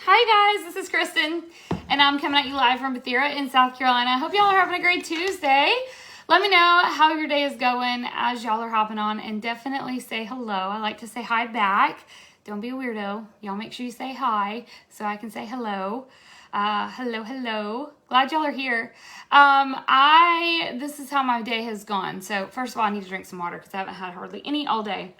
Hi guys, this is Kristen, and I'm coming at you live from Bethera in South Carolina. I hope y'all are having a great Tuesday. Let me know how your day is going as y'all are hopping on, and definitely say hello. I like to say hi back. Don't be a weirdo. Y'all make sure you say hi so I can say hello. Hello. Glad y'all are here. This is how my day has gone. So first of all, I need to drink some water because I haven't had hardly any all day.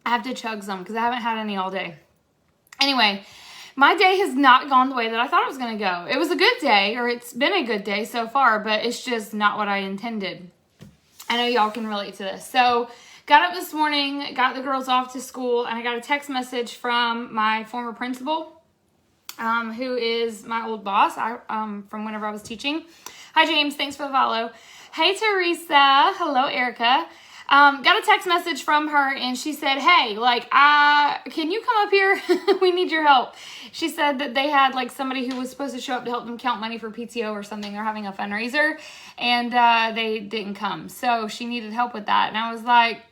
I have to chug some because I haven't had any all day. Anyway, my day has not gone the way that I thought it was going to go. It was a good day, or it's been a good day so far, but it's just not what I intended. I know y'all can relate to this. So, got up this morning, got the girls off to school, and I got a text message from my former principal, who is my old boss from whenever I was teaching. Hi, James. Thanks for the follow. Hey, Teresa. Hello, Erica. Got a text message from her, and she said, hey, can you come up here? We need your help. She said that they had somebody who was supposed to show up to help them count money for PTO or something. They're having a fundraiser, and they didn't come. So she needed help with that. And I was like,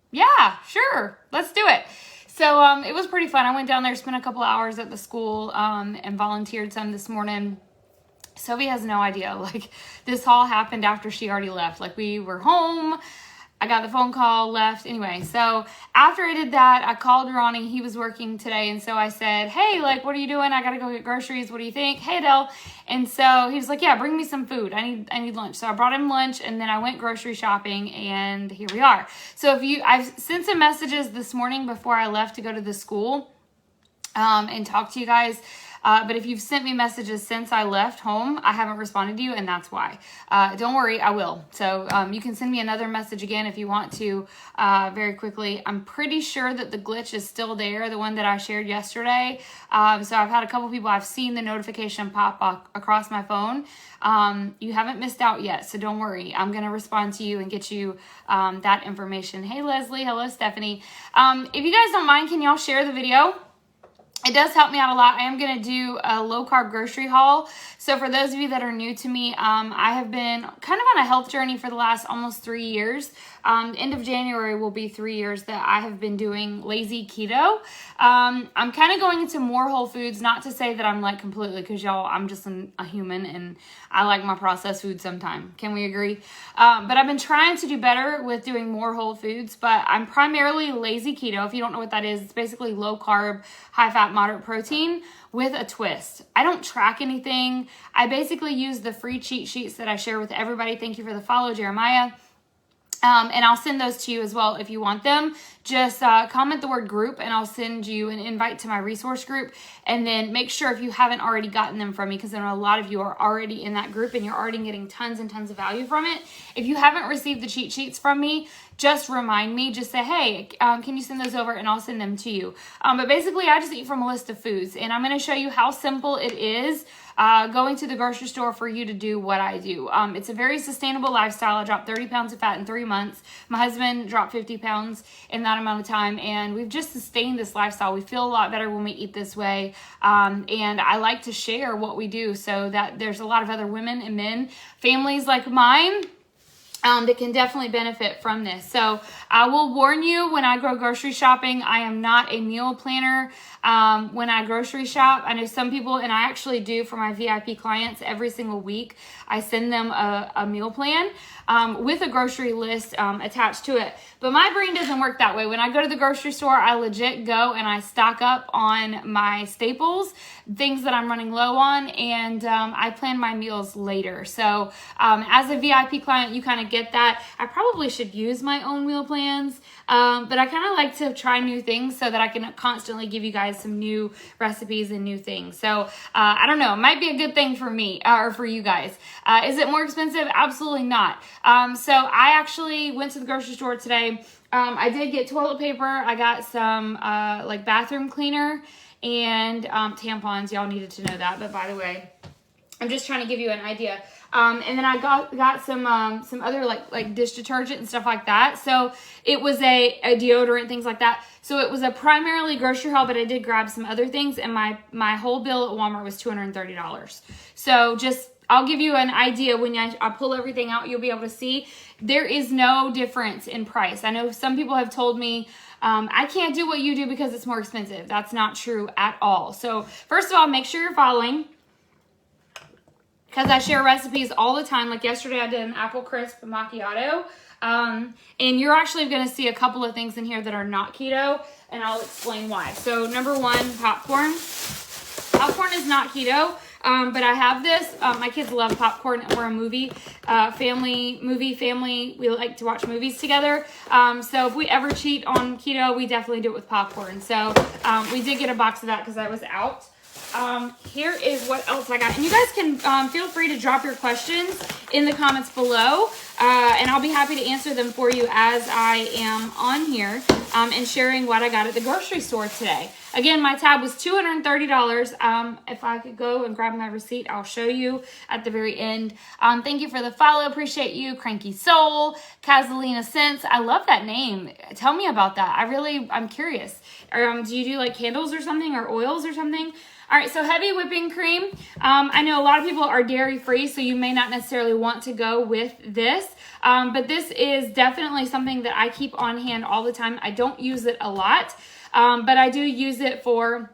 yeah, sure, let's do it. So it was pretty fun. I went down there, spent a couple hours at the school, and volunteered some this morning. Sophie has no idea. This all happened after she already left. We were home. I got the phone call, left. Anyway, so after I did that, I called Ronnie. He was working today. And so I said, hey, what are you doing? I got to go get groceries. What do you think? Hey, Adele. And so he was like, yeah, bring me some food. I need lunch. So I brought him lunch, and then I went grocery shopping, and here we are. So I've sent some messages this morning before I left to go to the school and talk to you guys. But if you've sent me messages since I left home, I haven't responded to you, and that's why. Don't worry, I will. So you can send me another message again if you want to very quickly. I'm pretty sure that the glitch is still there, the one that I shared yesterday. So I've had a couple people, I've seen the notification pop across my phone. You haven't missed out yet, so don't worry. I'm going to respond to you and get you that information. Hey, Leslie. Hello, Stephanie. If you guys don't mind, can y'all share the video? It does help me out a lot. I am going to do a low-carb grocery haul. So for those of you that are new to me, I have been kind of on a health journey for the last almost 3 years. End of January will be 3 years that I have been doing lazy keto. I'm kind of going into more whole foods, not to say that I'm completely, because y'all, I'm just a human and I like my processed food sometime. Can we agree? But I've been trying to do better with doing more whole foods, but I'm primarily lazy keto. If you don't know what that is, it's basically low carb, high fat, moderate protein with a twist. I don't track anything. I basically use the free cheat sheets that I share with everybody. Thank you for the follow, Jeremiah. And I'll send those to you as well if you want them. Just comment the word group, and I'll send you an invite to my resource group. And then make sure if you haven't already gotten them from me, because I know a lot of you are already in that group and you're already getting tons and tons of value from it. If you haven't received the cheat sheets from me, just remind me. Just say, hey, can you send those over, and I'll send them to you. But basically, I just eat from a list of foods, and I'm going to show you how simple it is going to the grocery store for you to do what I do. It's a very sustainable lifestyle. I dropped 30 pounds of fat in 3 months. My husband dropped 50 pounds in that amount of time, and we've just sustained this lifestyle. We feel a lot better when we eat this way, and I like to share what we do so that there's a lot of other women and men, families like mine, that can definitely benefit from this. So I will warn you, when I go grocery shopping, I am not a meal planner. When I grocery shop, I know some people, and I actually do for my VIP clients every single week, I send them a meal plan with a grocery list attached to it. But my brain doesn't work that way. When I go to the grocery store, I legit go and I stock up on my staples, things that I'm running low on, and I plan my meals later. So as a VIP client, you kind of get that. I probably should use my own meal plans, but I kind of like to try new things so that I can constantly give you guys some new recipes and new things. So I don't know, it might be a good thing for me or for you guys. Is it more expensive? Absolutely not. So I actually went to the grocery store today. I did get toilet paper. I got some bathroom cleaner and tampons. Y'all needed to know that, but by the way, I'm just trying to give you an idea. And then I got some other like dish detergent and stuff like that. So it was a deodorant, things like that. So it was a primarily grocery haul, but I did grab some other things, and my whole bill at Walmart was $230. So just I'll give you an idea when I pull everything out. You'll be able to see there is no difference in price. I know some people have told me, I can't do what you do because it's more expensive. That's not true at all. So first of all, make sure you're following, because I share recipes all the time. Like yesterday, I did an apple crisp macchiato. And you're actually going to see a couple of things in here that are not keto, and I'll explain why. So number one, popcorn. Popcorn is not keto, but I have this. My kids love popcorn. We're a family. We like to watch movies together. So if we ever cheat on keto, we definitely do it with popcorn. So we did get a box of that because I was out. Here is what else I got. And you guys can feel free to drop your questions in the comments below. And I'll be happy to answer them for you as I am on here and sharing what I got at the grocery store today. Again, my tab was $230. If I could go and grab my receipt, I'll show you at the very end. Thank you for the follow. Appreciate you. Cranky Soul, Casalina Sense. I love that name. Tell me about that. I'm curious. Do you do like candles or something, or oils or something? All right, so heavy whipping cream. I know a lot of people are dairy-free, so you may not necessarily want to go with this. But this is definitely something that I keep on hand all the time. I don't use it a lot, but I do use it for,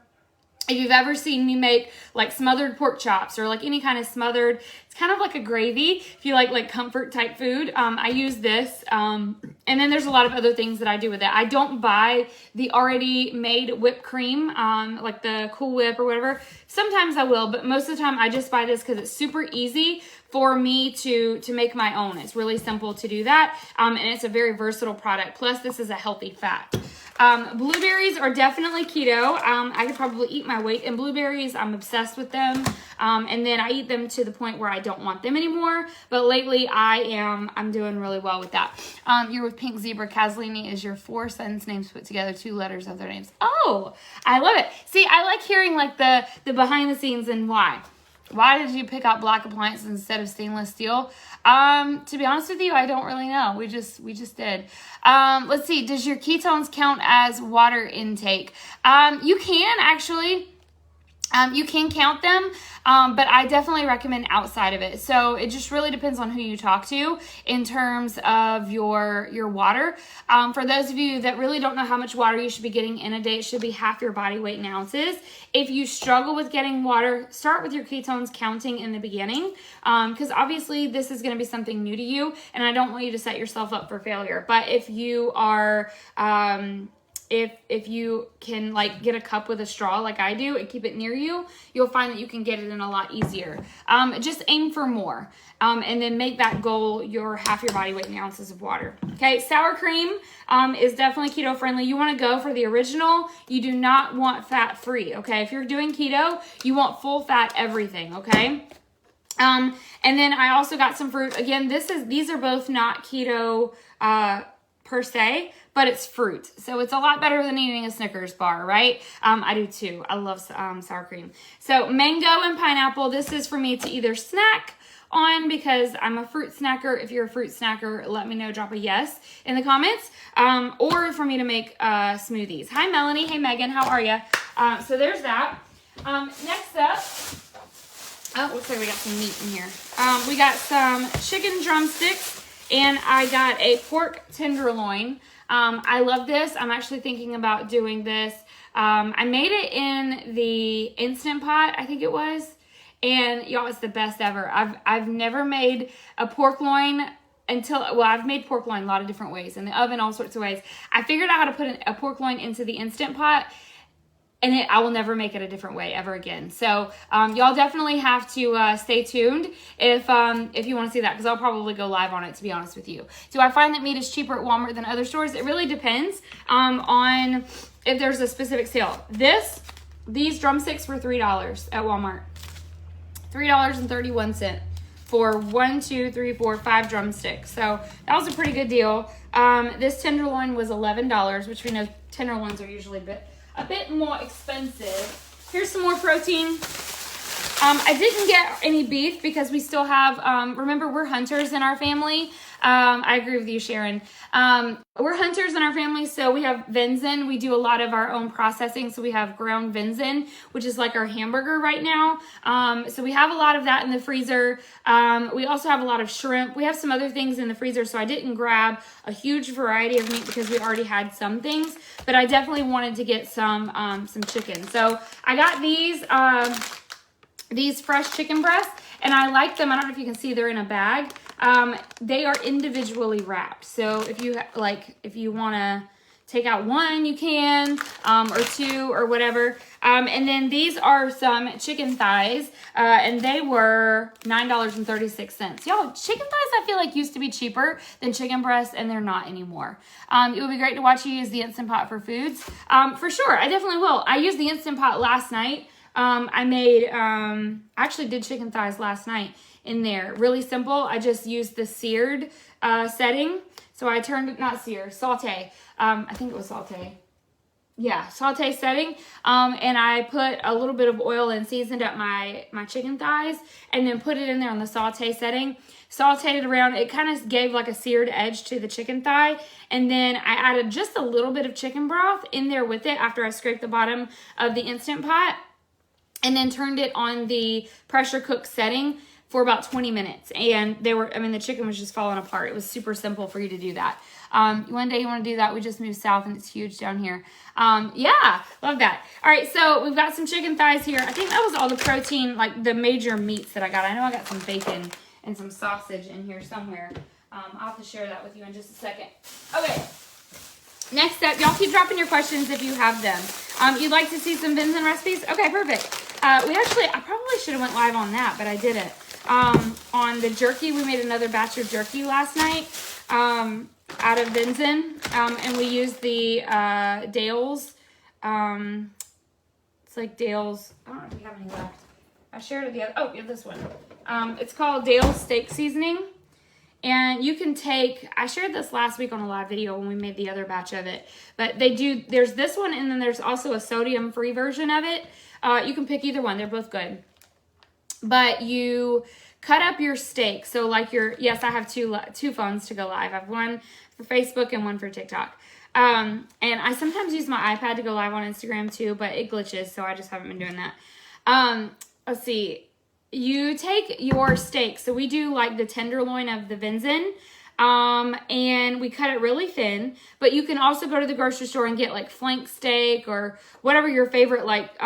if you've ever seen me make like smothered pork chops or like any kind of smothered, it's kind of like a gravy. If you like comfort type food, I use this. And then there's a lot of other things that I do with it. I don't buy the already made whipped cream, like the Cool Whip or whatever. Sometimes I will, but most of the time I just buy this because it's super easy for me to make my own. It's really simple to do that. And it's a very versatile product. Plus this is a healthy fat. Blueberries are definitely keto. I could probably eat my weight in blueberries. I'm obsessed with them. And then I eat them to the point where I don't want them anymore. But lately I'm doing really well with that. You're with Pink Zebra. Casalini is your 4 sons' names put together, 2 letters of their names. Oh, I love it. See, I like hearing like the behind the scenes and why. Why did you pick out black appliances instead of stainless steel? To be honest with you, I don't really know. We just did. Let's see. Does your ketones count as water intake? You can actually. You can count them, but I definitely recommend outside of it. So it just really depends on who you talk to in terms of your water. For those of you that really don't know how much water you should be getting in a day, it should be half your body weight in ounces. If you struggle with getting water, start with your ketones counting in the beginning, because obviously this is going to be something new to you, and I don't want you to set yourself up for failure. But if you are... If you can like get a cup with a straw like I do and keep it near you, you'll find that you can get it in a lot easier. Just aim for more. And then make that goal your half your body weight in ounces of water. Okay, sour cream is definitely keto friendly. You want to go for the original. You do not want fat free. Okay, if you're doing keto, you want full fat everything. Okay. And then I also got some fruit. Again, these are both not keto per se, but it's fruit. So it's a lot better than eating a Snickers bar, right? I do too. I love sour cream. So mango and pineapple, this is for me to either snack on because I'm a fruit snacker. If you're a fruit snacker, let me know, drop a yes in the comments. Or for me to make smoothies. Hi Melanie, hey Megan, how are you? So there's that. Next up, oh, looks like we got some meat in here. We got some chicken drumsticks and I got a pork tenderloin. I love this. I'm actually thinking about doing this. I made it in the Instant Pot, I think it was. And y'all, it's the best ever. I've never made a pork loin I've made pork loin a lot of different ways in the oven, all sorts of ways. I figured out how to put a pork loin into the Instant Pot, and I will never make it a different way ever again. So y'all definitely have to stay tuned if you want to see that, because I'll probably go live on it, to be honest with you. Do I find that meat is cheaper at Walmart than other stores? It really depends on if there's a specific sale. These drumsticks were $3 at Walmart. $3.31 for 5 drumsticks. So that was a pretty good deal. This tenderloin was $11, which we know tenderloins are usually a bit more expensive. Here's some more protein. I didn't get any beef because we still have, remember we're hunters in our family. I agree with you, Sharon. We're hunters in our family, so we have venison. We do a lot of our own processing, so we have ground venison, which is like our hamburger right now. So we have a lot of that in the freezer. We also have a lot of shrimp. We have some other things in the freezer, so I didn't grab a huge variety of meat because we already had some things, but I definitely wanted to get some chicken. So I got these fresh chicken breasts, and I like them. I don't know if you can see, they're in a bag. They are individually wrapped. So if you want to take out one, you can, or two, or whatever. And then these are some chicken thighs, and they were $9.36. Y'all, chicken thighs I feel like used to be cheaper than chicken breasts, and they're not anymore. It would be great to watch you use the Instant Pot for foods. For sure, I definitely will. I used the Instant Pot last night. I actually did chicken thighs last night in there. Really simple. I just used the seared setting. So I turned it, not sear, saute. I think it was saute. Yeah, saute setting. And I put a little bit of oil and seasoned up my chicken thighs and then put it in there on the saute setting. Sauteed it around. It kind of gave like a seared edge to the chicken thigh. And then I added just a little bit of chicken broth in there with it after I scraped the bottom of the Instant Pot. And then turned it on the pressure cook setting for about 20 minutes. And the chicken was just falling apart. It was super simple for you to do that. One day you want to do that. We just moved south and it's huge down here. Yeah, love that. All right, so we've got some chicken thighs here. I think that was all the protein, like the major meats that I got. I know I got some bacon and some sausage in here somewhere. I'll have to share that with you in just a second. Okay. Next up, y'all keep dropping your questions if you have them. You'd like to see some venison recipes? Okay, perfect. I probably should have went live on that, but I didn't. On the jerky, we made another batch of jerky last night out of venison, and we used the Dale's. It's like Dale's. I don't know if we have any left. I shared it the other. Oh, yeah, this one. It's called Dale's Steak Seasoning. And you can I shared this last week on a live video when we made the other batch of it. But there's this one, and then there's also a sodium-free version of it. You can pick either one. They're both good. But you cut up your steak. So yes, I have two phones to go live. I have one for Facebook and one for TikTok. And I sometimes use my iPad to go live on Instagram too, but it glitches, so I just haven't been doing that. Let's see. You take your steak. So we do like the tenderloin of the venison. And we cut it really thin, but you can also go to the grocery store and get like flank steak or whatever your favorite like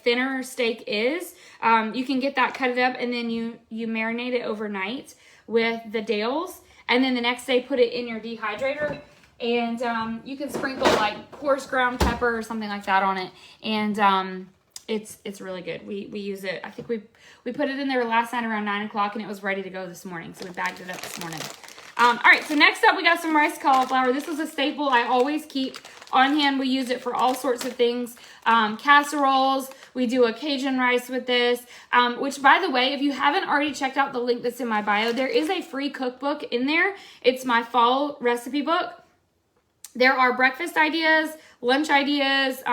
thinner steak is. You can get that, cut it up, and then you marinate it overnight with the Dales, and then the next day put it in your dehydrator, and you can sprinkle like coarse ground pepper or something like that on it, and it's really good. We use it. I think we put it in there last night around 9 o'clock, and it was ready to go this morning, so we bagged it up this morning. All right, so next up we got some rice cauliflower. This is a staple I always keep on hand. We use it for all sorts of things. Casseroles. We do a Cajun rice with this, which, by the way, if you haven't already checked out the link that's in my bio, there is a free cookbook in there. It's my fall recipe book. There are breakfast ideas, lunch ideas,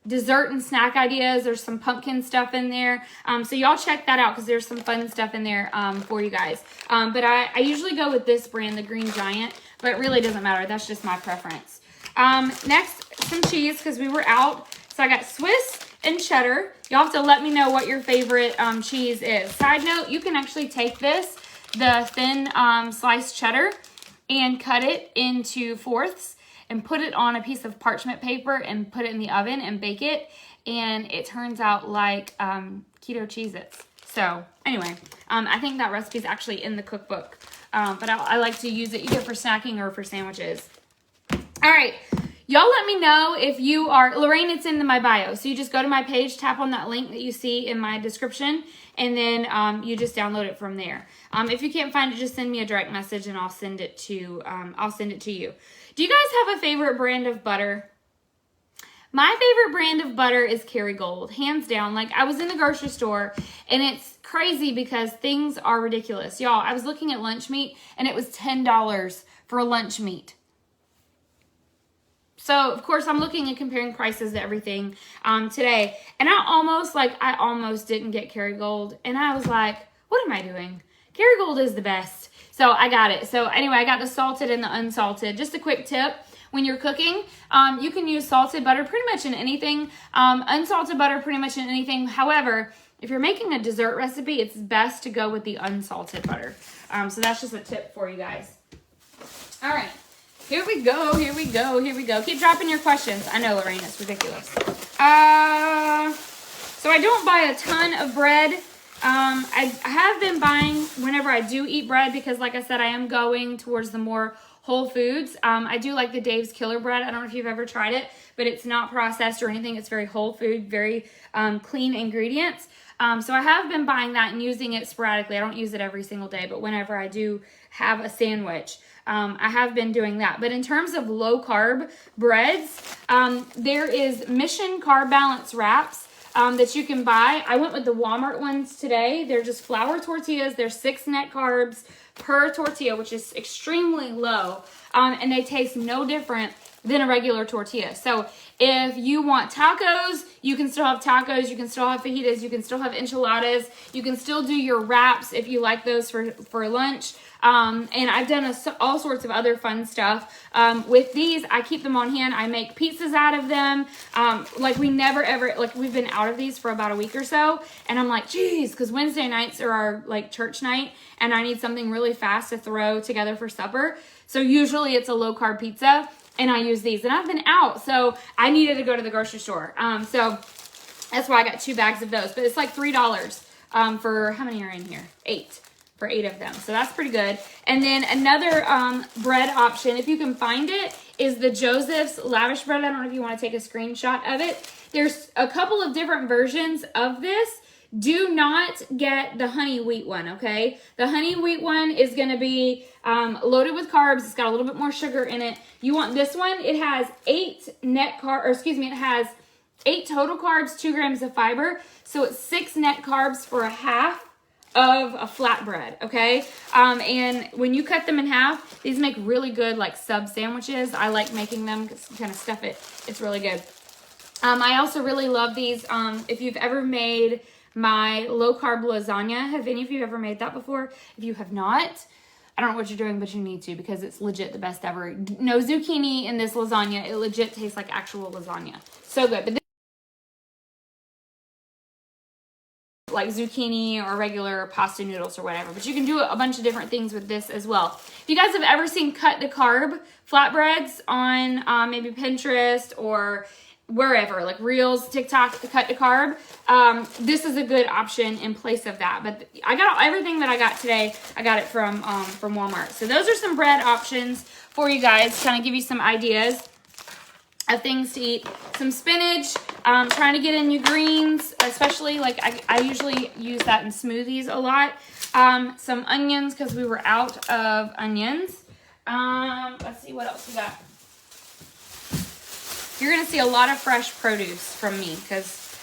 dessert and snack ideas. There's some pumpkin stuff in there. So y'all check that out because there's some fun stuff in there for you guys. But I usually go with this brand, the Green Giant, but it really doesn't matter. That's just my preference. Next, some cheese because we were out. So I got Swiss and cheddar. Y'all have to let me know what your favorite cheese is. Side note, you can actually take this, the thin sliced cheddar, and cut it into fourths and put it on a piece of parchment paper and put it in the oven and bake it. And it turns out like keto Cheez-Its. So anyway, I think that recipe is actually in the cookbook. But I like to use it either for snacking or for sandwiches. All right. Y'all let me know if you are, Lorraine, it's in my bio. So you just go to my page, tap on that link that you see in my description, and then you just download it from there. If you can't find it, just send me a direct message and I'll send it to you. Do you guys have a favorite brand of butter? My favorite brand of butter is Kerrygold, hands down. Like, I was in the grocery store and it's crazy because things are ridiculous. Y'all, I was looking at lunch meat and it was $10 for lunch meat. So, of course, I'm looking and comparing prices to everything today. And I almost didn't get Kerrygold. And I was like, what am I doing? Kerrygold is the best. So I got it. So anyway, I got the salted and the unsalted. Just a quick tip. When you're cooking, you can use salted butter pretty much in anything. Unsalted butter pretty much in anything. However, if you're making a dessert recipe, it's best to go with the unsalted butter. So that's just a tip for you guys. All right. Here we go. Here we go. Here we go. Keep dropping your questions. I know, Lorraine, it's ridiculous. So I don't buy a ton of bread. I have been buying whenever I do eat bread because, like I said, I am going towards the more whole foods. I do like the Dave's Killer Bread. I don't know if you've ever tried it, but it's not processed or anything. It's very whole food, very clean ingredients. So I have been buying that and using it sporadically. I don't use it every single day, but whenever I do have a sandwich, I have been doing that. But in terms of low carb breads, there is Mission Carb Balance wraps that you can buy. I went with the Walmart ones today. They're just flour tortillas. They're 6 net carbs per tortilla, which is extremely low. And they taste no different than a regular tortilla. So if you want tacos, you can still have tacos. You can still have fajitas. You can still have enchiladas. You can still do your wraps if you like those for lunch. And I've done all sorts of other fun stuff. With these, I keep them on hand. I make pizzas out of them. Like we never ever, like we've been out of these for about a week or so. And I'm like, geez, because Wednesday nights are our like church night and I need something really fast to throw together for supper. So usually it's a low carb pizza and I use these and I've been out. So I needed to go to the grocery store. So that's why I got 2 bags of those, but it's like $3 for, how many are in here? 8. For 8 of them. So that's pretty good. And then another bread option, if you can find it, is the Joseph's Lavish Bread. I don't know if you want to take a screenshot of it. There's a couple of different versions of this. Do not get the honey wheat one, okay? The honey wheat one is going to be loaded with carbs. It's got a little bit more sugar in it. You want this one. It has 8 net carbs, or excuse me, it has 8 total carbs, 2 grams of fiber. So it's 6 net carbs for a half of a flatbread, okay? And when you cut them in half, these make really good like sub sandwiches. I like making them because you kind of stuff it. It's really good. I also really love these. If you've ever made my low carb lasagna, have any of you ever made that before? If you have not, I don't know what you're doing, but you need to because it's legit the best ever. No zucchini in this lasagna. It legit tastes like actual lasagna. So good. But like zucchini or regular pasta noodles or whatever, but you can do a bunch of different things with this as well. If you guys have ever seen cut to carb flatbreads on maybe Pinterest or wherever, like Reels, TikTok, cut to carb, this is a good option in place of that. But I got everything that I got today, I got it from Walmart. So those are some bread options for you guys, kind of give you some ideas of things to eat. Some spinach, trying to get in your greens, especially like I usually use that in smoothies a lot. Some onions because we were out of onions. Let's see what else we got. You're going to see a lot of fresh produce from me because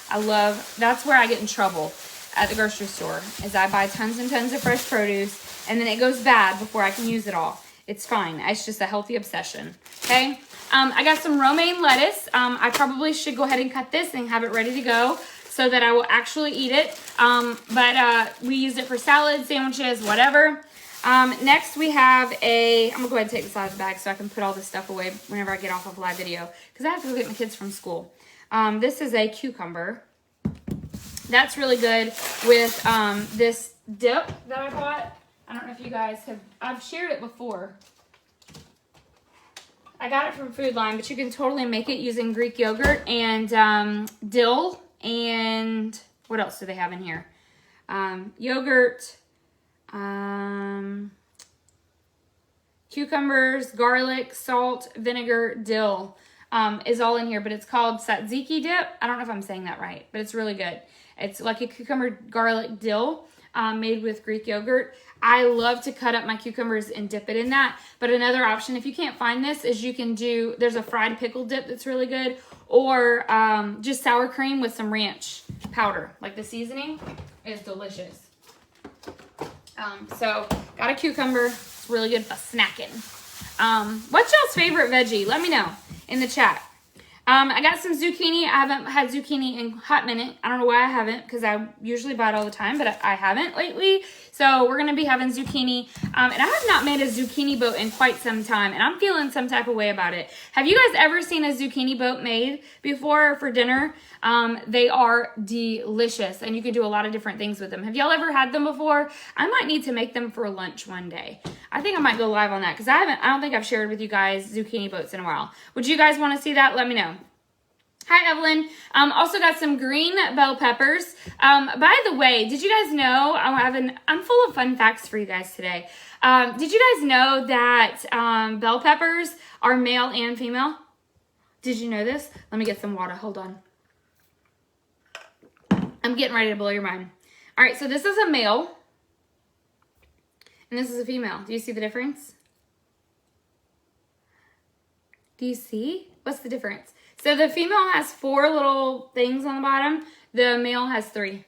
that's where I get in trouble at the grocery store is I buy tons and tons of fresh produce and then it goes bad before I can use it all. It's fine. It's just a healthy obsession. Okay. I got some romaine lettuce. I probably should go ahead and cut this and have it ready to go so that I will actually eat it. But we used it for salads, sandwiches, whatever. Next we have I'm gonna go ahead and take this out of the bag so I can put all this stuff away whenever I get off of live video because I have to go get my kids from school. This is a cucumber. That's really good with this dip that I bought. I don't know if you guys I've shared it before. I got it from Food Line, but you can totally make it using Greek yogurt and dill and what else do they have in here? Yogurt, cucumbers, garlic, salt, vinegar, dill is all in here, but it's called tzatziki dip. I don't know if I'm saying that right, but it's really good. It's like a cucumber, garlic, dill made with Greek yogurt. I love to cut up my cucumbers and dip it in that. But another option, if you can't find this, is you can there's a fried pickle dip that's really good. Or just sour cream with some ranch powder. Like the seasoning is delicious. So got a cucumber. It's really good for snacking. What's y'all's favorite veggie? Let me know in the chat. I got some zucchini. I haven't had zucchini in a hot minute. I don't know why I haven't, because I usually buy it all the time, but I haven't lately. So we're going to be having zucchini. And I have not made a zucchini boat in quite some time, and I'm feeling some type of way about it. Have you guys ever seen a zucchini boat made before for dinner? They are delicious, and you can do a lot of different things with them. Have y'all ever had them before? I might need to make them for lunch one day. I think I might go live on that, because I don't think I've shared with you guys zucchini boats in a while. Would you guys want to see that? Let me know. Hi, Evelyn. Also got some green bell peppers. By the way, did you guys know, I'm full of fun facts for you guys today. Did you guys know that bell peppers are male and female? Did you know this? Let me get some water. Hold on. I'm getting ready to blow your mind. All right, so this is a male, and this is a female. Do you see the difference? Do you see? What's the difference? So the female has 4 little things on the bottom. The male has 3.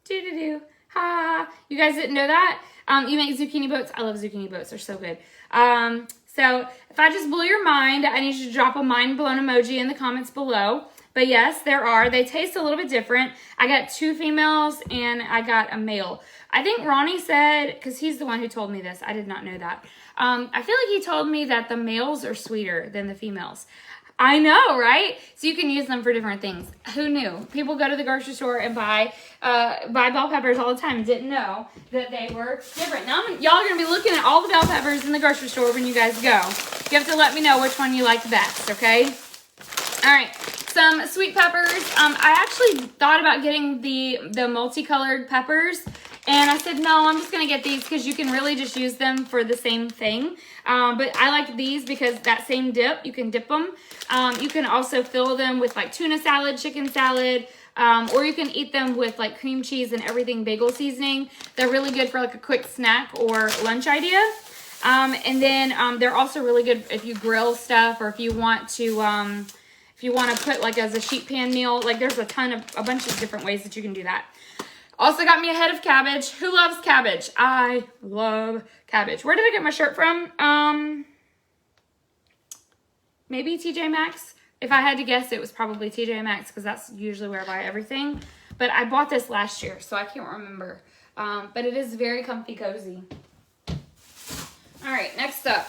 Do-do-do. Ha. You guys didn't know that? You make zucchini boats. I love zucchini boats. They're so good. So if I just blew your mind, I need you to drop a mind blown emoji in the comments below. But yes, there are. They taste a little bit different. I got 2 females and I got a male. I think Ronnie said, because he's the one who told me this. I did not know that. I feel like he told me that the males are sweeter than the females. I know, right? So you can use them for different things. Who knew? People go to the grocery store and buy bell peppers all the time and didn't know that they were different. Now, y'all are going to be looking at all the bell peppers in the grocery store when you guys go. You have to let me know which one you like best, okay? All right, some sweet peppers. I actually thought about getting the multicolored peppers, and I said, no, I'm just going to get these because you can really just use them for the same thing. But I like these because that same dip, you can dip them. You can also fill them with like tuna salad, chicken salad, or you can eat them with like cream cheese and everything bagel seasoning. They're really good for like a quick snack or lunch idea. And then they're also really good if you grill stuff, or if you want to put like as a sheet pan meal. Like there's a bunch of different ways that you can do that. Also got me a head of cabbage. Who loves cabbage? I love cabbage. Where did I get my shirt from? Maybe TJ Maxx. If I had to guess, it was probably TJ Maxx because that's usually where I buy everything. But I bought this last year, so I can't remember. But it is very comfy cozy. All right, next up.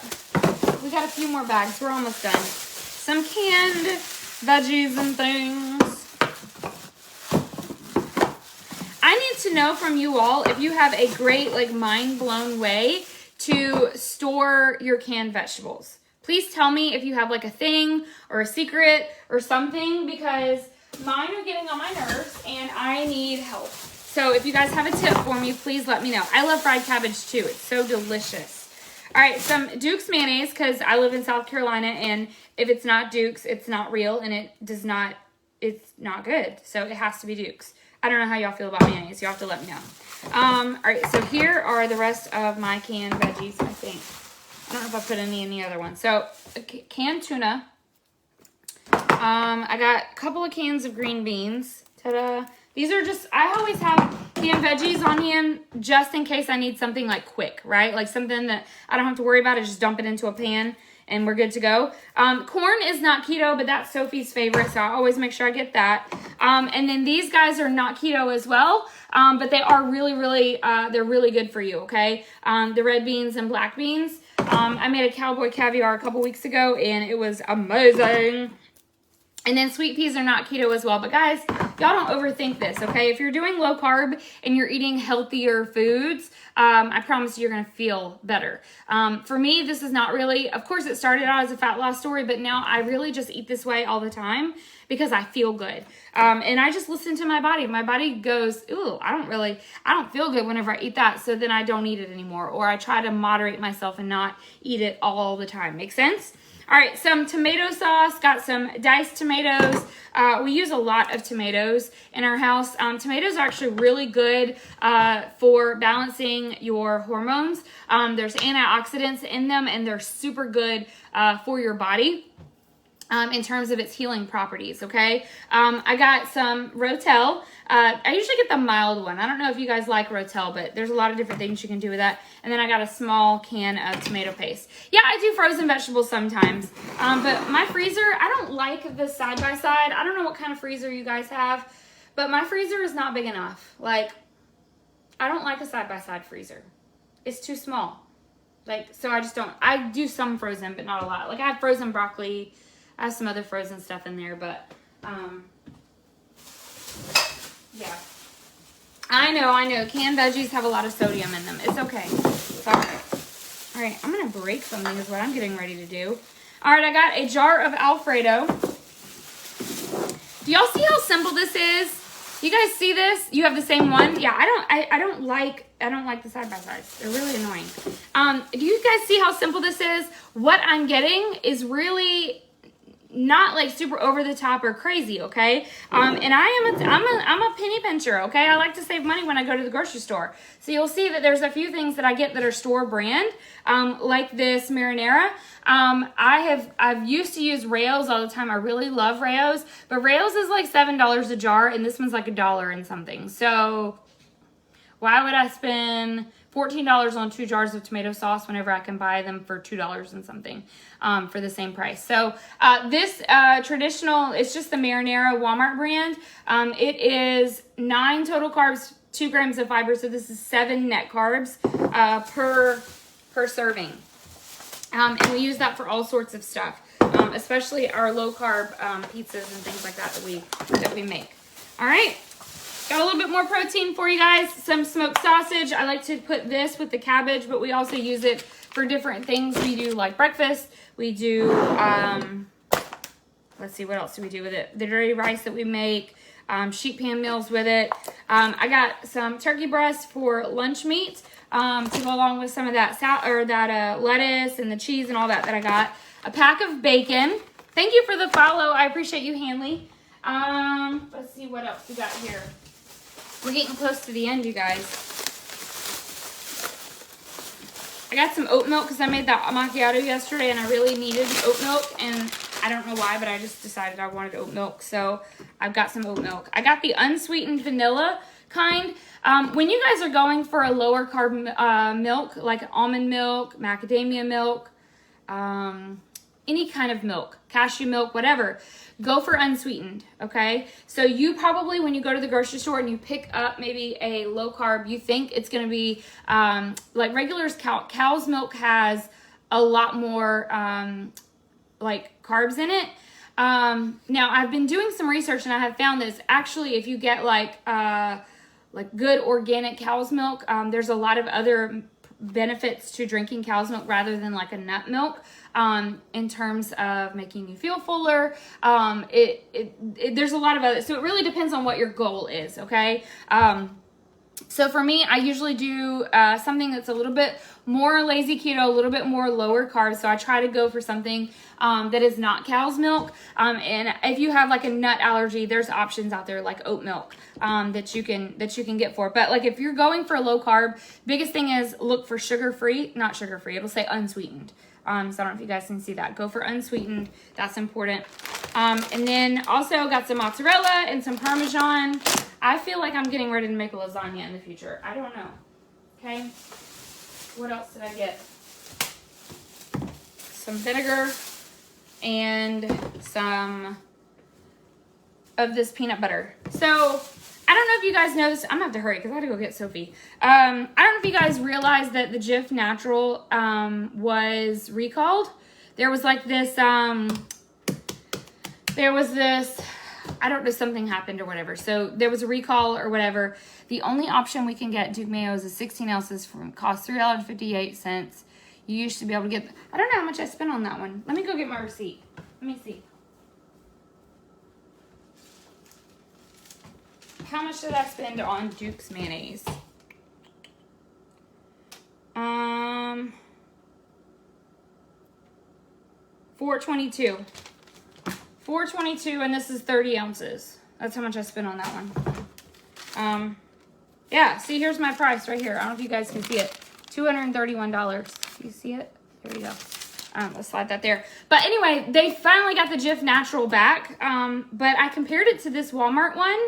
We got a few more bags. We're almost done. Some canned veggies and things. I need to know from you all if you have a great, like, mind-blown way to store your canned vegetables. Please tell me if you have, like, a thing or a secret or something, because mine are getting on my nerves and I need help. So if you guys have a tip for me, please let me know. I love fried cabbage, too. It's so delicious. All right, some Duke's mayonnaise, because I live in South Carolina, and if it's not Duke's, it's not real, and it's not good. So it has to be Duke's. I don't know how y'all feel about mayonnaise. You'll have to let me know. All right, so here are the rest of my canned veggies, I think. I don't know if I put any in the other one. So, canned tuna. I got a couple of cans of green beans. Ta-da. These are just, I always have canned veggies on hand just in case I need something like quick, right? Like something that I don't have to worry about. I just dump it into a pan and we're good to go. Corn is not keto, but that's Sophie's favorite, so I always make sure I get that. And then these guys are not keto as well, but they are really, really, they're really good for you, okay? The red beans and black beans. I made a cowboy caviar a couple weeks ago, and it was amazing. And then sweet peas are not keto as well. But guys, y'all don't overthink this, okay? If you're doing low carb and you're eating healthier foods, I promise you're going to feel better. For me, this is not really, of course it started out as a fat loss story, but now I really just eat this way all the time because I feel good. And I just listen to my body. My body goes, ooh, I don't feel good whenever I eat that. So then I don't eat it anymore. Or I try to moderate myself and not eat it all the time. Make sense? All right, some tomato sauce, got some diced tomatoes. We use a lot of tomatoes in our house. Tomatoes are actually really good for balancing your hormones. There's antioxidants in them, and they're super good for your body. in terms of its healing properties, okay? I got some Rotel. I usually get the mild one. I don't know if you guys like Rotel, but there's a lot of different things you can do with that. And then I got a small can of tomato paste. Yeah, I do frozen vegetables sometimes. But my freezer, I don't like the side-by-side. I don't know what kind of freezer you guys have, but my freezer is not big enough. Like, I don't like a side-by-side freezer. It's too small. Like, so I just don't. I do some frozen, but not a lot. Like, I have frozen broccoli. I have some other frozen stuff in there, but, yeah. I know. Canned veggies have a lot of sodium in them. It's okay. It's all right. All right, I'm going to break something is what I'm getting ready to do. All right, I got a jar of Alfredo. Do y'all see how simple this is? You guys see this? You have the same one? Yeah, I don't like the side-by-sides. They're really annoying. Do you guys see how simple this is? What I'm getting is really not like super over the top or crazy, okay? And I'm a penny pincher, okay? I like to save money when I go to the grocery store. So you'll see that there's a few things that I get that are store brand, like this marinara. I've used to use Rayo's all the time. I really love Rayo's, but Rayo's is like $7 a jar, and this one's like $1 and something. So why would I spend $14 on 2 jars of tomato sauce whenever I can buy them for $2 and something for the same price? So this traditional, it's just the marinara Walmart brand. It is 9 total carbs, 2 grams of fiber. So this is 7 net carbs per serving. And we use that for all sorts of stuff, especially our low carb pizzas and things like that that we make. All right. Got a little bit more protein for you guys. Some smoked sausage. I like to put this with the cabbage, but we also use it for different things. We do like breakfast. We do, let's see, what else do we do with it? The dirty rice that we make, sheet pan meals with it. I got some turkey breast for lunch meat to go along with some of that lettuce and the cheese and all that I got. A pack of bacon. Thank you for the follow. I appreciate you, Hanley. Let's see what else we got here. We're getting close to the end, you guys. I got some oat milk because I made that macchiato yesterday and I really needed oat milk, and I don't know why, but I just decided I wanted oat milk, so I've got some oat milk. I got the unsweetened vanilla kind. When you guys are going for a lower carb milk, like almond milk, macadamia milk, any kind of milk, cashew milk, whatever, go for unsweetened, okay? So you probably, when you go to the grocery store and you pick up maybe a low carb, you think it's going to be like regular cow's milk has a lot more like carbs in it. Now I've been doing some research and I have found this actually, if you get like good organic cow's milk, there's a lot of other benefits to drinking cow's milk rather than like a nut milk, in terms of making you feel fuller. There's a lot of other, so it really depends on what your goal is, okay? So for me, I usually do something that's a little bit more lazy keto, a little bit more lower carbs. So I try to go for something that is not cow's milk. And if you have like a nut allergy, there's options out there like oat milk that you can get for. But like if you're going for a low carb, biggest thing is look for not sugar free. It'll say unsweetened. So I don't know if you guys can see that. Go for unsweetened. That's important. And then also got some mozzarella and some Parmesan. I feel like I'm getting ready to make a lasagna in the future. I don't know. Okay. What else did I get? Some vinegar and some of this peanut butter. So I don't know if you guys know this. I'm gonna have to hurry because I gotta go get Sophie. I don't know if you guys realize that the Jif Natural was recalled. There was like this, I don't know, something happened or whatever. So there was a recall or whatever. The only option we can get Duke Mayos is 16 ounces cost $3.58. You used to be able to get, I don't know how much I spent on that one. Let me go get my receipt. Let me see. How much did I spend on Duke's mayonnaise? $4.22. $4.22, and this is 30 ounces. That's how much I spent on that one. Yeah, see, here's my price right here. I don't know if you guys can see it. $231. You see it? There you go. Let's slide that there. But anyway, they finally got the Jif Natural back. But I compared it to this Walmart one,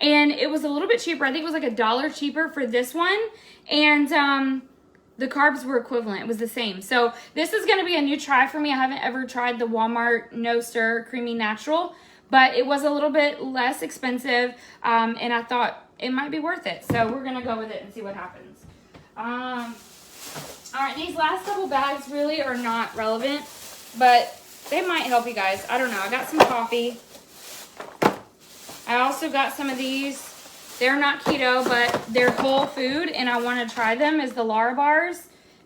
and it was a little bit cheaper. I think it was like $1 cheaper for this one. And the carbs were equivalent. It was the same. So this is going to be a new try for me. I haven't ever tried the Walmart No Stir Creamy Natural, but it was a little bit less expensive, and I thought it might be worth it. So we're going to go with it and see what happens. All right, these last couple bags really are not relevant, but they might help you guys. I don't know. I got some coffee. I also got some of these. They're not keto, but they're whole food, and I want to try them as the Lara bars.